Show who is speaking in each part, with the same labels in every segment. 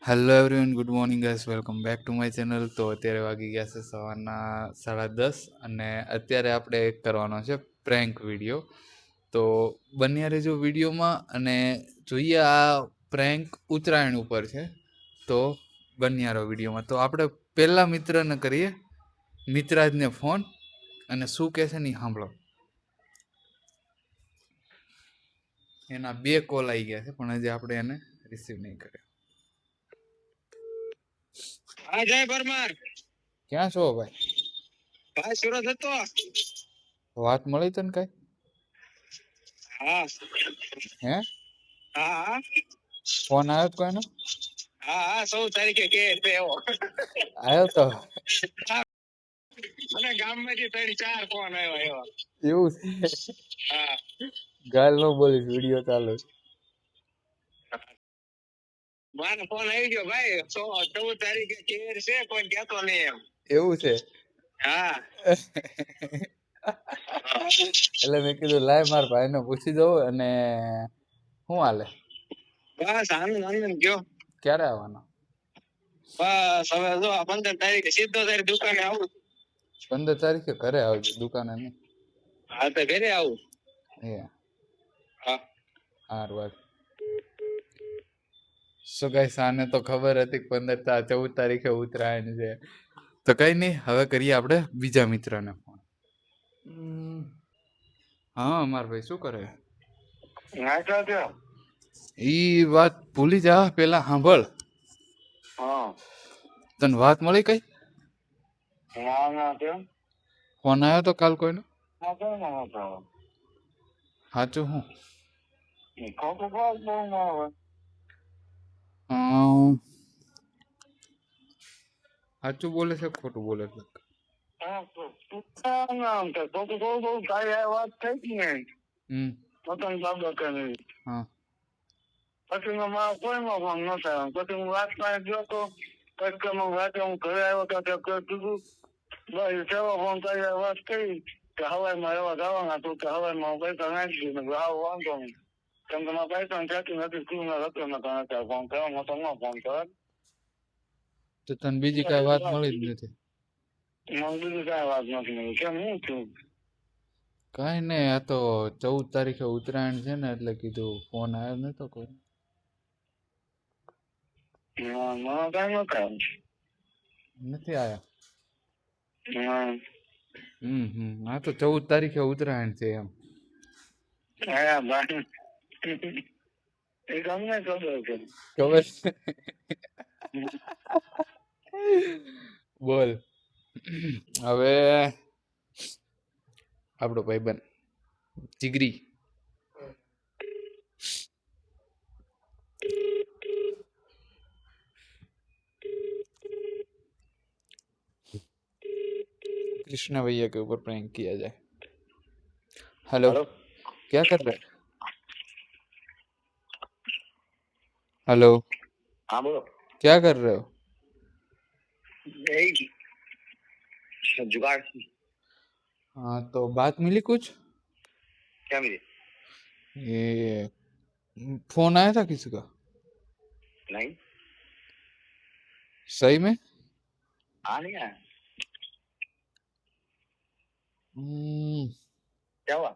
Speaker 1: Hello everyone, good morning guys, welcome back to my channel. તો અત્યારે વાગી ગયા છે સવારના 10:30 અને અત્યારે આપણે એક કરવાનો છે પ્રેન્ક વિડીયો. તો બન્યા રહેજો વિડીયોમાં અને જોઈએ આ પ્રેન્ક ઉત્તરાયણ ઉપર છે. તો બન્યા રહો વિડીયોમાં. તો આપણે પહેલા મિત્રને કરીએ, મિત્રાજને ફોન, અને શું કહે છે ને એ સાંભળો. એના 2 કોલ આવી ગયા છે પણ હજી આપણે એને રિસીવ નહીં કર્યો.
Speaker 2: હા જય પરમાર.
Speaker 1: ક્યાં છો ભાઈ?
Speaker 2: ભાઈ સુરત હતો.
Speaker 1: વાત મળી તને કઈ?
Speaker 2: હા
Speaker 1: હે?
Speaker 2: હા
Speaker 1: ફોન આવ્યો તો કોઈનો?
Speaker 2: હા હા 16 તારીખે કે એવો
Speaker 1: આવ્યો તો.
Speaker 2: અને ગામમાંથી 3-4 ફોન આવ્યો એવો.
Speaker 1: એવું છે?
Speaker 2: હા
Speaker 1: ગાલ નો બોલીશ, વિડીયો ચાલુ.
Speaker 2: મારો ફોન આવી ગયો ભાઈ. 14 તારીખે કેર છે, કોઈ કહેતો નહીં એમ.
Speaker 1: એવું છે?
Speaker 2: હા
Speaker 1: એટલે મેં કીધું લાય માર ભાઈને પૂછી દઉં. અને શું હાલે?
Speaker 2: બસ આનંદ આનંદ ગયો.
Speaker 1: ક્યારે આવવાનો?
Speaker 2: બસ હવે જો 15 તારીખે સીધો તારી દુકાને આવું.
Speaker 1: 15 તારીખે ઘરે આવજો, દુકાને નહીં.
Speaker 2: હા તો ઘરે આવું.
Speaker 1: એ
Speaker 2: હા
Speaker 1: સારું વાત. શું ગાઈસ, આને તો ખબર હતી 14 તારીખે ઉત્તરાયણ છે. તો કઈ નહીં, હવે કરીએ આપણે બીજા મિત્રને ફોન. હા માર ભાઈ, શું કરે? ઈ વાત ભૂલી જા, પેલા સાંભળ.
Speaker 2: હા
Speaker 1: તને વાત મળી કઈ?
Speaker 2: ના ના કેમ?
Speaker 1: ફોન આવ્યો તો કાલ કોઈનો?
Speaker 2: ના કેમ ના હતો?
Speaker 1: સાચું હું?
Speaker 2: ખોટું બોલ ના હોય.
Speaker 1: સાચું બોલે છે ખોટું બોલે છે?
Speaker 2: વાત થઈ ને પતંગ બાબત
Speaker 1: હા
Speaker 2: પછી મારા કોઈમાં ફોન ન થાય. પછી હું વાત પાસે ગયો તો પછી રાતે હું ઘરે આવ્યો તો કીધું બસ સેવા ફોન કરી વાત કરી કે હવાઈમાં એવા જવાના હતું કે હવાઈમાં હું પૈસા નાખી દીધું. આવો વાંધો નહીં, કેમ કે મારા પૈસા થતી નથી. શું હતો ને અત્યારે ફોન કરવા તો ન ફોન કરે.
Speaker 1: તો તને બીજી કઈ વાત મળી જ નથી?
Speaker 2: મને બીજું કઈ વાત નથી મળી. કેમ હું છું?
Speaker 1: કઈ નહીં, આ તો 14 તારીખે ઉત્તરાયણ છે ને એટલે કીધું ફોન આવ્યો નતો કોઈ?
Speaker 2: મને કઈ
Speaker 1: નથી
Speaker 2: આવ્યા.
Speaker 1: હા તો 14 તારીખે ઉત્તરાયણ છે એમ.
Speaker 2: હા ભાઈ એ તમને ખબર છે.
Speaker 1: ખબર છે? બોલ. હવે આપણો ભાઈબંધ જીગરી. कृष्णा भैया के ऊपर प्रैंक किया जाए. हेलो, क्या कर रहे? हेलो,
Speaker 2: हाँ बोलो.
Speaker 1: क्या कर रहे हो?
Speaker 2: यही जुगाड़.
Speaker 1: हाँ तो बात मिली कुछ?
Speaker 2: क्या मिली?
Speaker 1: ये फोन आया था किसी का?
Speaker 2: नहीं.
Speaker 1: सही में?
Speaker 2: हाँ नहीं आया. क्या हुआ?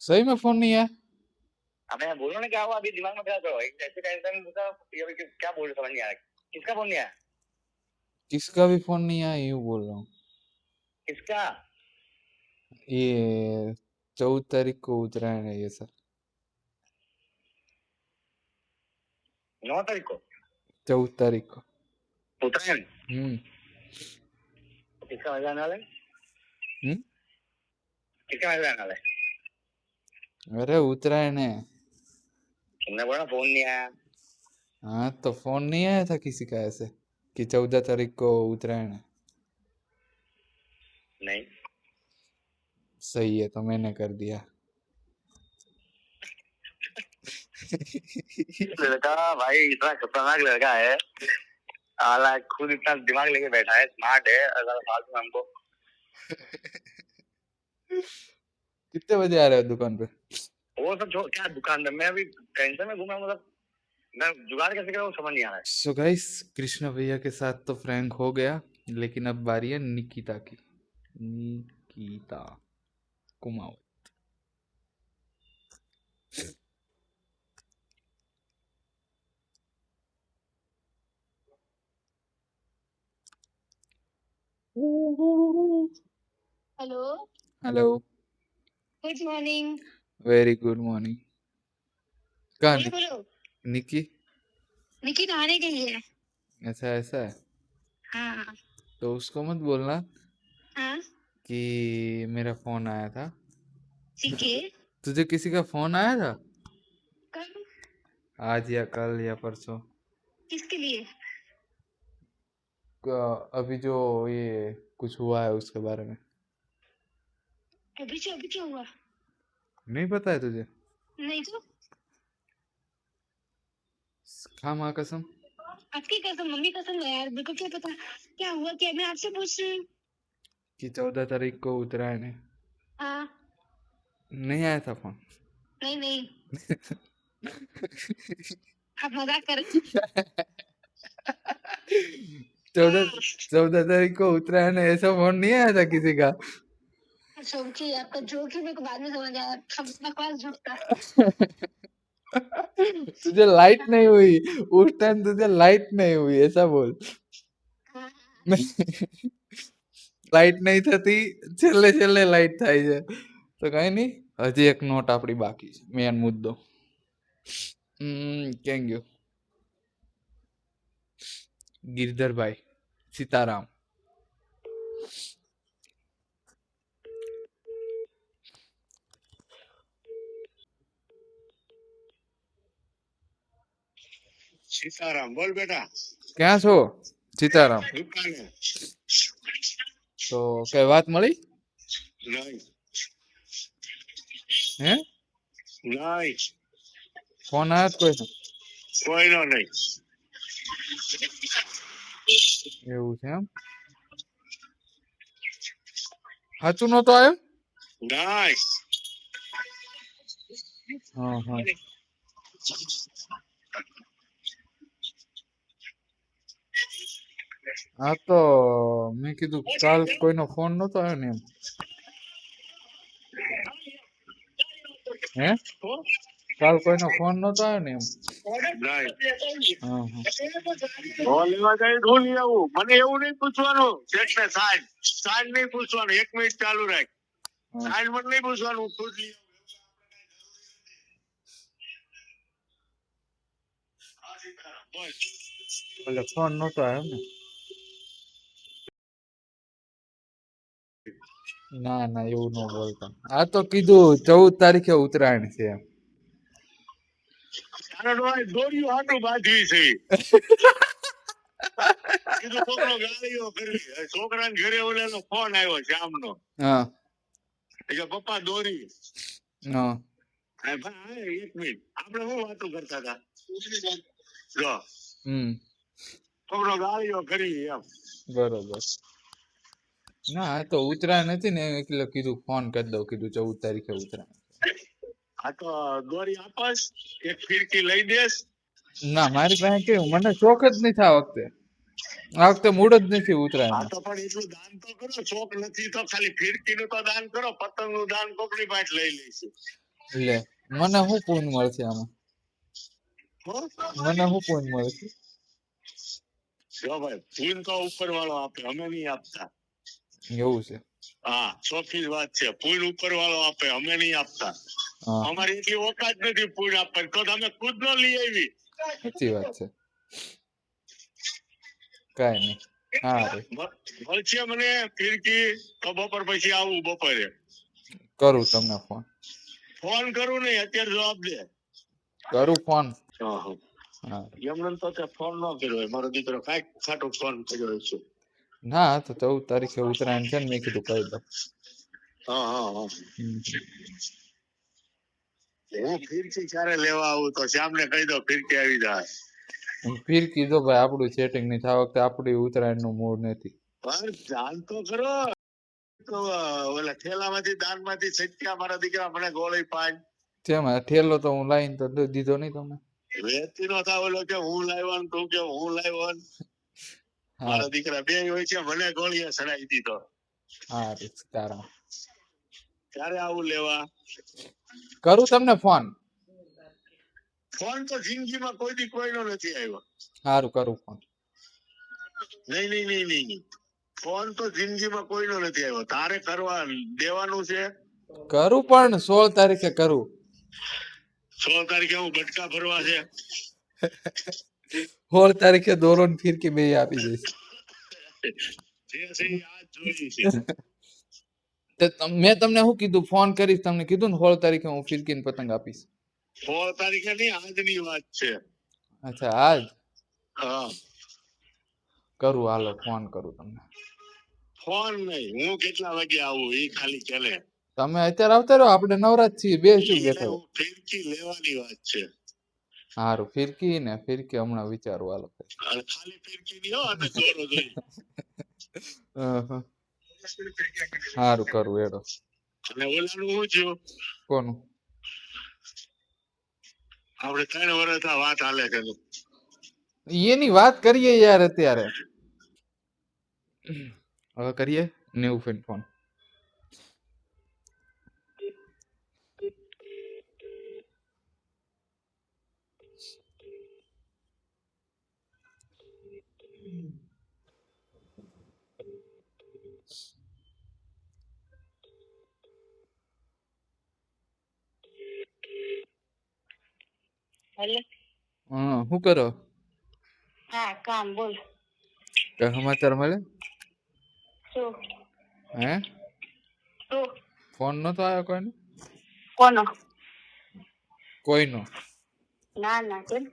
Speaker 1: सही में फोन नहीं आया?
Speaker 2: अबे बोलो ना क्या हुआ. अभी दिमाग में क्या करो. एक ऐसे टेंशन बताओ. क्या बोल रहे समझ नहीं आ रहा. किसका फोन नहीं आया?
Speaker 1: किसका भी फोन नहीं आया, यूं बोल रहा हूँ.
Speaker 2: किसका?
Speaker 1: ये 14 तारीख को उत्तरायण है ये सर.
Speaker 2: 9 तारीख को
Speaker 1: 14 तारीख को
Speaker 2: उत्तरायण. किसका मजा आने वाला है? किसका मजा आने वाला है?
Speaker 1: अरे उत्तरायण है.
Speaker 2: तुमने बोला फोन नहीं आया.
Speaker 1: हाँ तो फोन नहीं आया था किसी का ऐसे कि 14 तारीख को उत्तरायण है?
Speaker 2: नहीं.
Speaker 1: सही है, तो मैंने कर दिया.
Speaker 2: लड़का भाई इतना खतरनाक लड़का है. आला खुद इतना दिमाग लेके बैठा है. स्मार्ट है. अगर फालतू में हमको.
Speaker 1: कितने बजे आ रहे हो दुकान पे?
Speaker 2: वो सब क्या दुकान में मैं अभी टेंशन में घूमा. मतलब मैं जुगाड़ कैसे करूँ समझ नहीं आ रहा है।
Speaker 1: सो गाइस, कृष्णा भैया के साथ तो प्रैंक हो गया, लेकिन अब बारी है निकिता की। Nikita Kumawat.
Speaker 3: Hello,
Speaker 1: hello,
Speaker 3: good morning.
Speaker 1: Very good morning. कहाँ
Speaker 3: बोलो बोलो।
Speaker 1: निकी?
Speaker 3: निकी नहाने गई है।
Speaker 1: ऐसा ऐसा है
Speaker 3: हाँ
Speaker 1: तो उसको मत बोलना
Speaker 3: हाँ
Speaker 1: कि मेरा फोन आया था।
Speaker 3: ठीक है।
Speaker 1: तुझे किसी का फोन आया था
Speaker 3: कब?
Speaker 1: आज या कल या परसों?
Speaker 3: किसके लिए?
Speaker 1: अभी जो ये कुछ हुआ है उसके बारे में
Speaker 3: अभी क्या हुआ?
Speaker 1: नहीं पता है तुझे?
Speaker 3: नहीं तो।
Speaker 1: खा माँ कसम
Speaker 3: आपकी कसम, मम्मी कसम है यार, मेरे को क्या पता क्या हुआ, क्या मैं आपसे पूछ रही हूँ।
Speaker 1: कि 14 तारीख को उत्तरायण है।
Speaker 3: हाँ।
Speaker 1: नहीं आया था फोन?
Speaker 3: नहीं नहीं, आप मजाक कर रहे
Speaker 1: चौदह
Speaker 3: हो।
Speaker 1: 14 तारीख को उत्तरायण है, ऐसा फोन नहीं आया था किसी का?
Speaker 3: सोचिए, आपका जोक ही मेरे को बाद में समझ आया, सब बकवास जोक था।
Speaker 1: तुझे लाइट नहीं हुई उस टाइम, तुझे लाइट नहीं हुई ऐसा बोल।
Speaker 3: हाँ,
Speaker 1: લાઈટ નહીં થતી, છેલ્લે છેલ્લે લાઈટ થાય છે. તો કઈ નહીં, હજી એક નોટ આપણી બાકી છે, મેન મુદ્દો. ક્યાં ગયો? ગિરધરભાઈ સીતારામ.
Speaker 2: सीताराम बोल बेटा।
Speaker 1: ક્યાં છો સીતારામ?
Speaker 2: दुकाने
Speaker 1: તો કઈ વાત મળી?
Speaker 2: नहीं
Speaker 1: હે?
Speaker 2: नहीं
Speaker 1: ફોન આવ્યો તો કોઈનો?
Speaker 2: कोई नो नहीं।
Speaker 1: એવું છે એમ? સાચું નતો આવ્યો?
Speaker 2: नहीं
Speaker 1: હા હા. હા તો મેં કીધું કાલ કોઈનો ફોન નતો આવ્યો ને એમ. હે? કાલ કોઈનો ફોન નતો આવ્યો ને એમ.
Speaker 2: नहीं
Speaker 1: હા હા.
Speaker 2: લેવા જાય ઢોલ લઈ આવું મને એવું નહીં પૂછવાનું એટલે સાંજ સાંજ નહીં પૂછવાનું 1 મિનિટ ચાલુ રાખ
Speaker 1: હા.
Speaker 2: સાંજ મને નહીં પૂછવાનું ખુદ લઈ આવું. હા, સીતારામ, બોલ.
Speaker 1: એટલે ફોન નતો આવ્યો ને? ના ના એવું ન બોલતા. આ તો કીધું 14 તારીખે ઉત્તરાયણ છે એમ.
Speaker 2: તારો ડોહા દોર્યું હાટું બાંધવી છે કીધું છોકરો ગાળીઓ કરવી છોકરાને ઘરે ઓલાનો ફોન આવ્યો શ્યામનો
Speaker 1: હા
Speaker 2: કે પપ્પા દોરી
Speaker 1: હા.
Speaker 2: હા, ભાઈ 1 મિનિટ આપણે શું વાતો કરતા હતા જો છોકરો ગાળીઓ કરી એમ
Speaker 1: બરોબર. ના આ તો ઉત્તરાયણ હતી ને એટલે કીધું ફોન કરી દઉં, કીધું 14 તારીખે ઉત્તરાયણ.
Speaker 2: આ તો દોરી આપસ એક ફિરકી લઈ દેસ
Speaker 1: ના મારી પાસે કેવું, મને શોખ જ નથી આ વખતે. આ વખતે મૂડ જ નથી
Speaker 2: આ
Speaker 1: ઉત્તરાયણ.
Speaker 2: તો પણ એટલું દાન તો કરો શોખ નથી તો ખાલી ફિરકી નું તો દાન કરો પતંગ નું દાન કોકની પાસે લઈ લઈશું
Speaker 1: એટલે મને શું પુણ્ય મળશે આમાં?
Speaker 2: હો?
Speaker 1: મને શું પુણ્ય મળશે?
Speaker 2: જો ભાઈ પૂન તો ઉપર વાળો આપે અમે નહીં આપતા
Speaker 1: એવું છે?
Speaker 2: હા ચોખ્ખી જ વાત છે પૂન ઉપર વાળો આપે અમે નહીં આપતા
Speaker 1: હા
Speaker 2: અમારી એટલી ઓકાત નથી પૂન આપવાની તો તમે ખુદ નો લઈ આવી
Speaker 1: સાચી વાત છે. કઈ નહીં. હા રે
Speaker 2: મળશે મને ફિરકી તો બપોર પછી આવું બપોરે
Speaker 1: કરું તમને ફોન.
Speaker 2: ફોન કરું નહીં અત્યારે જવાબ દે
Speaker 1: કરું ફોન.
Speaker 2: હા હા
Speaker 1: હા.
Speaker 2: એમને તો તે ફોન ન કર્યો હોય મારો દીકરો કાંઈક ખાટો ફોન કર્યો છે
Speaker 1: ના તો 14 તારીખે ઉત્તરાયણ છે ને મેં કીધું કહી દઉં.
Speaker 2: હા હા હા
Speaker 1: હમ.
Speaker 2: હું ફિરકી ક્યારે લેવા આવું તો શ્યામને કહી દો ફિરકી આવી જાય
Speaker 1: ફીર કીધો ભાઈ આપણું સેટિંગ નહીં થાય, આ વખતે આપણી ઉત્તરાયણ નું મૂડ નથી.
Speaker 2: પણ દાન તો કરો તો ઓલા થેલામાંથી દાનમાંથી સત્યા મારા દીકરા મને ગોળી પાડ
Speaker 1: જેમાં ઠેલો તો હું લાઈન તો દીધો નહીં તમને.
Speaker 2: વેચતી નો થાવ ઓલો કે હું લાવ્યો ને તું કે હું લાવ્યો ને.
Speaker 1: હા
Speaker 2: મારા દીકરા બે હોય છે, મને ગોળીએ ચડાવી દીધો.
Speaker 1: હા તારા
Speaker 2: ક્યારે આવું લેવા?
Speaker 1: કરું તમને ફોન.
Speaker 2: ફોન તો જિંદગીમાં કોઈ દી કોઈનો નથી આવ્યો.
Speaker 1: સારું કરું ફોન.
Speaker 2: નહીં. ફોન તો જિંદગીમાં કોઈનો નથી આવ્યો. તારે કરવા દેવાનું છે.
Speaker 1: કરું પણ 16 તારીખે કરું.
Speaker 2: 16 તારીખે હું બટકા ભરવા છે.
Speaker 1: 16 તારીખે દોરો ને ફિરકી બે આપી દઈશ.
Speaker 2: જે છે એ આજ જોઈ છે.
Speaker 1: મેં તમને શું કીધું? ફોન કરીશ તમને કીધું ને 16 તારીખે હું ફિરકી ને પતંગ આપીશ.
Speaker 2: 16 તારીખે નહીં, આજની વાત છે.
Speaker 1: અચ્છા આજ
Speaker 2: હા,
Speaker 1: કરું, હાલો ફોન કરું તમને.
Speaker 2: ફોન નહીં, હું કેટલા વાગે આવું એ ખાલી ચાલે.
Speaker 1: તમે અત્યારે આવતા રહો, આપણે નવરાત છીએ, બે શું બેઠો.
Speaker 2: ફિરકી લેવાની વાત છે.
Speaker 1: સારું, ફિરકી ને ફિરકી હમણાં વિચારું, હાલો.
Speaker 2: અને ખાલી ફિરકી ની હો, અને દોરો જોઈ.
Speaker 1: સારું કરું એડો.
Speaker 2: અને ઓલાનું શું થયું?
Speaker 1: કોનું?
Speaker 2: આપણે 3 વર્ષ આ વાત હાલે છે.
Speaker 1: એની વાત કરીએ યાર અત્યારે. હવે કરીએ નેવું ફોન.
Speaker 3: હેલો.
Speaker 1: હા, શું કરો?
Speaker 3: હા, કામ બોલ.
Speaker 1: કઈ સમાચાર મળે?
Speaker 3: શું?
Speaker 1: હે?
Speaker 3: શું?
Speaker 1: ફોન નતો આવ્યો કોઈનો?
Speaker 3: કોનો?
Speaker 1: કોઈનો?
Speaker 3: ના કેમ?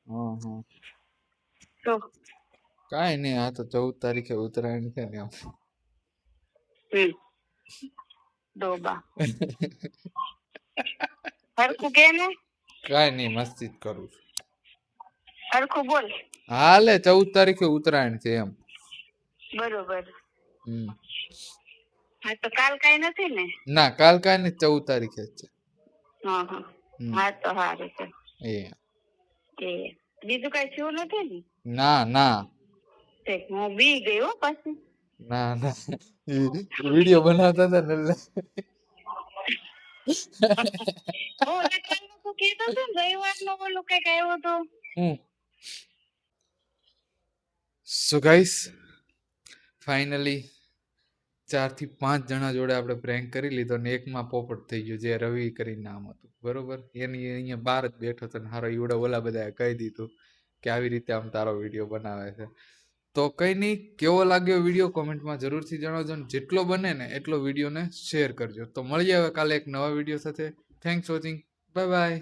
Speaker 1: હા હા.
Speaker 3: શું?
Speaker 1: કાઈ નહીં, આ તો 14 તારીખે ઉત્તરાયણ છે ને.
Speaker 3: ડોબા હરખું કે ને?
Speaker 1: કાઈ નહીં, મસ્તી જ કરું છું.
Speaker 3: હરખું બોલ.
Speaker 1: હાલે 14 તારીખે ઉત્તરાયણ છે એમ.
Speaker 3: બરોબર.
Speaker 1: હમ.
Speaker 3: હા તો કાલ કઈ નથી ને?
Speaker 1: ના, કાલ કાઈ નહીં, 14 તારીખે જ છે.
Speaker 3: હા હા તો સારું છે.
Speaker 1: એ
Speaker 3: બીજું કઈ થયું નથી ને?
Speaker 1: ના.
Speaker 3: હું બી ગઈ હો પાછી.
Speaker 1: ના વિડિયો બનાવતા હતા ને એટલે. સો ગાઈસ, ફાઇનલી 4 થી 5 જણા જોડે આપણે પ્રેન્ક કરી લીધો ને એકમાં પોપટ થઈ ગયો, જે રવિ કરીને નામ હતું. બરોબર, એની અહીંયા બહાર જ બેઠો હતો ને હારો ઈવડે ઓલા બધાએ કહી દીધું કે આવી રીતે આમ તારો વિડીયો બનાવે છે. તો કઈ નહીં, કેવો લાગ્યો વિડીયો કોમેન્ટમાં જરૂરથી જણાવજો ને જેટલો બને ને એટલો વિડીયોને શેર કરજો. તો મળીએ હવે કાલે એક નવા વિડીયો સાથે. Thanks watching, bye bye.